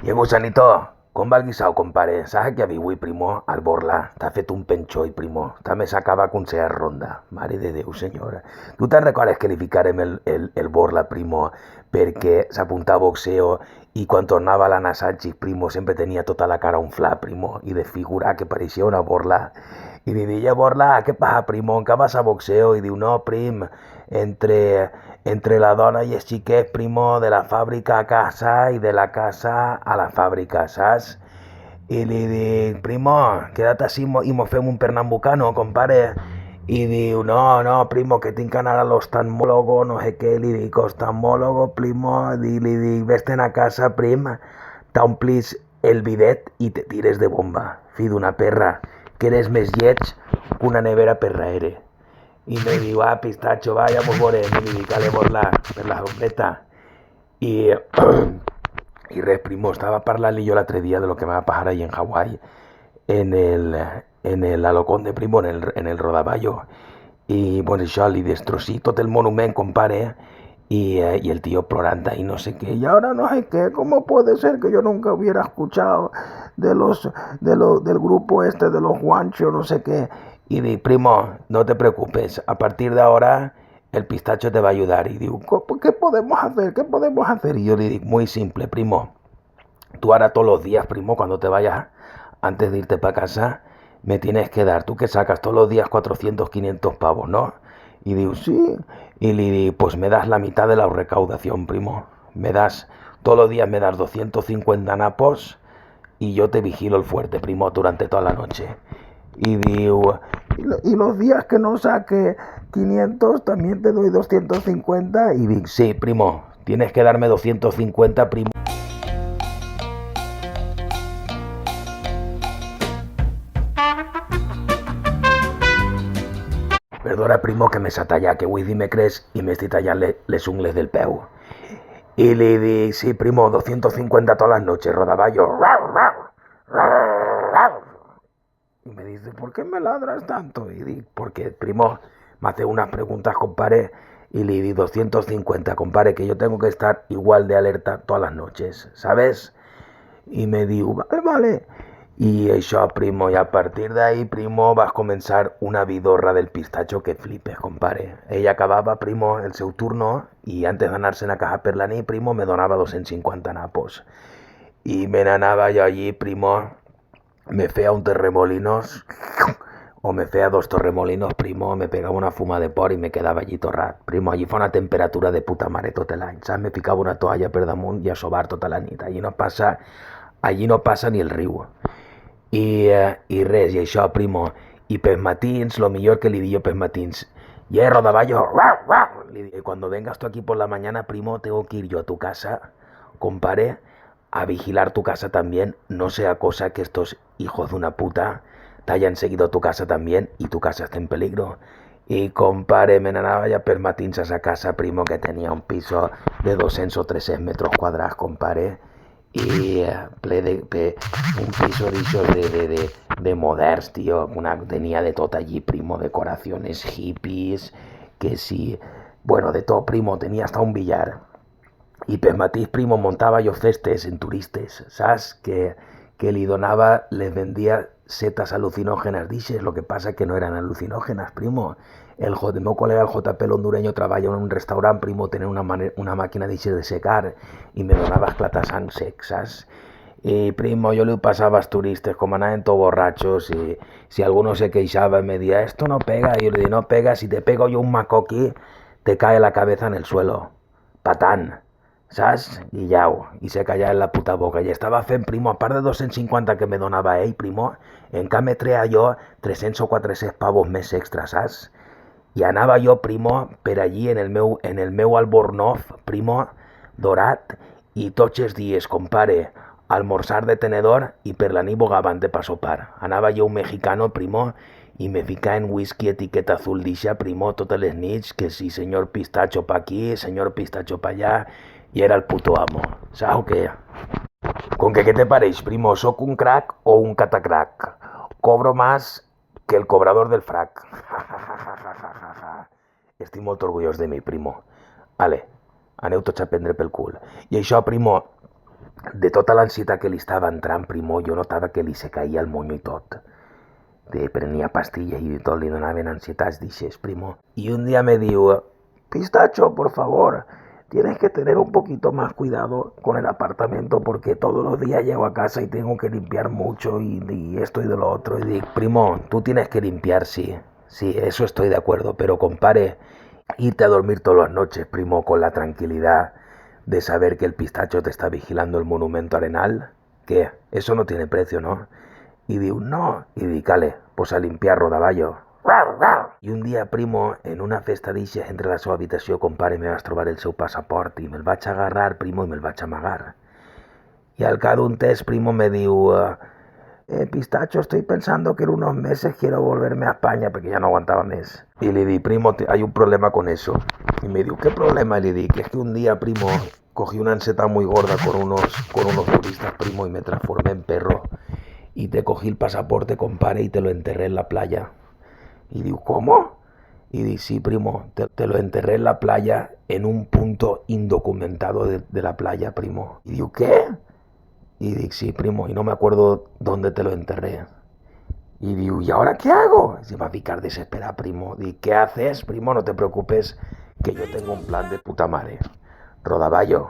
I gusanito, com va el guisao, compare? Saps que avui, primo, al Borla t'ha fet un penxoi, primo. També s'acaba con ser ronda. Mare de Déu, senyora. Tu te'n recordes que li ficarem el Borla, primo, perquè s'apuntava a boxeo i quan tornava a l'Anasachi, primo, sempre tenia tota la cara unflada, primo, i de figura que pareixia una borla. I li deia, Borla, què passa, primo, en què vas a boxeo? I diu, no, prim, entre la dona i els xiquets, primo, de la fàbrica a casa i de la casa a la fàbrica, saps? I li dic, primo, queda't així i mos fem un pernambucano, compare. I diu, no, no, primo, que tinc que anar a l'oftalmòlogo, no sé què. Li dic, oftalmòlogo, primo, i li dic, vés-te'n a casa, prim, t'omplis el bidet i te tires de bomba, fill d'una perra, que eres més lleig que una nevera perraere. I me diu, ah, pistacho, va, ja mos veurem. I li dic, ale, Borla, per la completa. I, i res, primo, estava parlant-li jo l'altre dia de lo que me va passar ahí en Hawaii, en el Alocón de Primo, en el Rodaballo. I, bueno, això, li destrosí tot el monument, compare, y el tío plorando y no sé qué. Y ahora no sé qué. ¿Cómo puede ser que yo nunca hubiera escuchado del grupo este de los Juancho, no sé qué? Y di, primo, no te preocupes. A partir de ahora, el pistacho te va a ayudar. Y digo, ¿qué podemos hacer? ¿Qué podemos hacer? Y yo le digo, muy simple, primo. Tú ahora todos los días, primo, cuando te vayas, antes de irte para casa, me tienes que dar. Tú que sacas todos los días 400, 500 pavos, ¿no? Y digo, sí. Y le digo, pues me das la mitad de la recaudación, primo. Todos los días me das 250 napos y yo te vigilo el fuerte, primo, durante toda la noche. Y digo, y los días que no saque 500 también te doy 250. Y digo, sí, primo, tienes que darme 250, primo. Perdona, primo, que me s'ha tallat, que avui dimecres i m'estic tallant les ungles del peu. Y le di, sí, primo, 250 todas las noches, Rodaballo. Y me dice, ¿por qué me ladras tanto? Y di, porque, primo, me hace unas preguntas, compadre, y le di 250, compadre, que yo tengo que estar igual de alerta todas las noches, ¿sabes? Y me diu, vale, vale. I això, primo, i a partir d'ahí, primo, vas començar una vidorra del pistacho que flipes, compare. Ella acabava, primo, el seu turno i antes d'anar-se'n a casa per la nit, primo, me donava 250 napos. I me n'anava jo allí, primo, me feia un terremolinos, o me feia dos torremolinos, primo, me pegava una fuma de por i me quedava allí torrat. Primo, allí fa una temperatura de puta mare tot l'any, saps? Me ficava una toalla per damunt i a sobar tota la nit. Allí no passa ni el riu. I res, i això, primo. I pels matins, lo millor que li digo pels matins. Rodaballo, le digo, cuando vengas tú aquí por la mañana, primo, tengo que ir yo a tu casa, compare, a vigilar tu casa también, no sea cosa que estos hijos de una puta te hayan seguido a tu casa también y tu casa esté en peligro. Y compare, me n'anava ja per matins a esa casa, primo, que tenia un piso de 200 o 300 metros quadrats, compare, i un piso d'aixòs de moderns, tio, tenia de tot allí, primo, decoraciones hippies, que sí, bueno, de tot, primo, tenia hasta un billar. I per matís, primo, montava jo festes en turistes, saps? Que li donava, les vendia setas alucinògenes d'ixes, lo que passa que no eren alucinògenes, primo. El meu col·lega, el JP Hondureño, treballa en un restaurant, primo, tenen una màquina d'ixes de secar i me donava esclatasang sec, saps? Y primo, yo le pasaba a los turistas como anaven todos borrachos y si alguno se queixaba y me decía, esto no pega, y yo le digo, no pega, si te pego yo un macoqui, te cae la cabeza en el suelo. Patán. ¿Sabes? Y ya, y se callaba en la puta boca. Y estaba fent, primo, a part de 250 que me donava ell, primo, encara me treia jo 300 o 400 pavos més extra, saps? I anava jo, primo, per allí en el meu Albornoz, primo, dorat, i tots els dies, compare, almorzar de tenedor i per la nit bogaban de pa sopar. Anava jo un mexicano, primo, i me ficava en whisky etiqueta azul dixa, primo, totes les nits, que si senyor pistacho pa aquí, senyor pistacho pa allà, i era el puto amo, saps o què? Con que, ¿qué te pareix, primo? ¿Soc un crack o un catacrack? Cobro más que el cobrador del frac. Estic molt orgullós de mi, primo. Ale, aneu tots a prendre pel cul. I això, primo, de tota l'ansietat que li estava entrant, primo, jo notava que li se caia el monyo i tot. Prenia pastilles i tot li donaven ansietats d'ixes, primo. I un dia me diu, Pistacho, por favor, tienes que tener un poquito más cuidado con el apartamento porque todos los días llego a casa y tengo que limpiar mucho y esto y de lo otro. Y digo, primo, tú tienes que limpiar, sí, sí, eso estoy de acuerdo, pero compare, irte a dormir todas las noches, primo, con la tranquilidad de saber que el Pistacho te está vigilando el monumento arenal, ¿qué? Eso no tiene precio, ¿no? Y digo, no, y dic, cale, pues a limpiar rodaballo. I un dia, primo, en una festa d'ixes entre la seva habitació, compare, me vas trobar el seu passaport i me'l vaig agarrar, primo, i me'l vaig amagar. Y al cabo de un test, primo, me diu, Pistacho, estoy pensando que en unos meses quiero volverme a España porque ya no aguantaba más. Y le di, primo, hay un problema con eso. Y me dijo, ¿qué problema? Y le di, que es que un día, primo, cogí una anseta muy gorda con unos turistas, primo, y me transformé en perro. Y te cogí el pasaporte, compare, y te lo enterré en la playa. Y digo, ¿cómo? Y di, sí, primo, te lo enterré en la playa, en un punto indocumentado de la playa, primo. Y digo, ¿qué? Y digo, sí, primo, y no me acuerdo dónde te lo enterré. Y digo, ¿y ahora qué hago? Y se va a picar desesperado, primo. Digo, ¿qué haces, primo? No te preocupes, que yo tengo un plan de puta madre. Rodaballo.